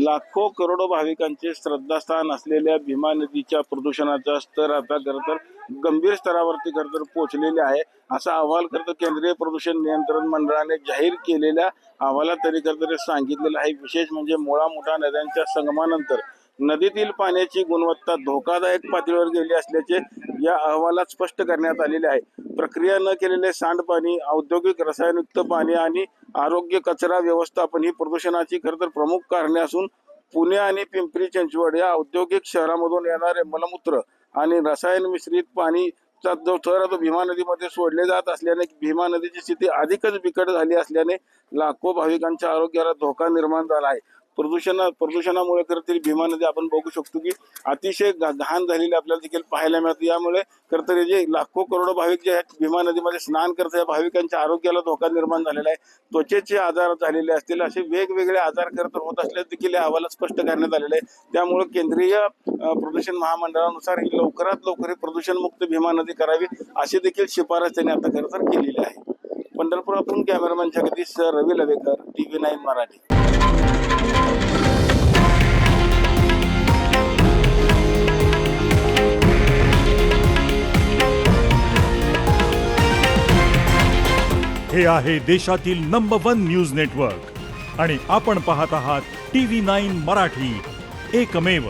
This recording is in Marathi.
लाखो करोडो भाविकांचे श्रद्धास्थान असलेल्या भीमा नदीच्या प्रदूषणाचा स्तर आता खरं गंभीर स्तरावरती खरं पोहोचलेले आहे, असा अहवाल खरं केंद्रीय प्रदूषण नियंत्रण मंडळाने जाहीर केलेल्या अहवालात तरी खरं सांगितलेलं आहे। विशेष म्हणजे मुळा मुठा नद्यांच्या संगमानंतर नदीतील पाण्याची गुणवत्ता धोकादायक पातळीवर गेली असल्याचे या अहवालात स्पष्ट करण्यात आलेले आहे। प्रक्रिया न केलेले सांडपाणी, औद्योगिक रसायनयुक्त पाणी आणि आरोग्य कचरा व्यवस्थापन ही प्रदूषणाची खरं प्रमुख कारणे असून पुणे आणि पिंपरी चिंचवड या औद्योगिक शहरांमधून येणारे मलमूत्र आणि रसायन मिश्रित पाणी जो थर तो भीमा नदीमध्ये सोडले जात असल्याने भीमा नदीची स्थिती अधिकच बिकट झाली असल्याने लाखो भाविकांच्या आरोग्याला धोका निर्माण झाला आहे। प्रदूषणामुळे खरं तरी भीमा नदी आपण बघू शकतो की अतिशय घाण झालेली आपल्याला देखील पाहायला मिळते। यामुळे खरं तर जे लाखो करोडो भाविक जे आहेत भीमा नदीमध्ये स्नान करतात या भाविकांच्या आरोग्याला धोका निर्माण झालेला आहे। त्वचेचे आजार झालेले असतील, असे वेगवेगळे आजार खरं तर होत असल्यास देखील या अहवालात स्पष्ट करण्यात आलेले आहे। त्यामुळे केंद्रीय प्रदूषण महामंडळानुसार ही लवकरात लवकर प्रदूषणमुक्त भीमा नदी करावी अशी देखील शिफारस त्यांनी आता खरं तर केलेली आहे। पंढरपुरातून कॅमेरामॅन जगदीश रवी लवेकर, TV9 मराठी। हे आहे देशातील नंबर 1 न्यूज नेटवर्क आणि आपण पाहत आहात TV9 मराठी, एकमेव।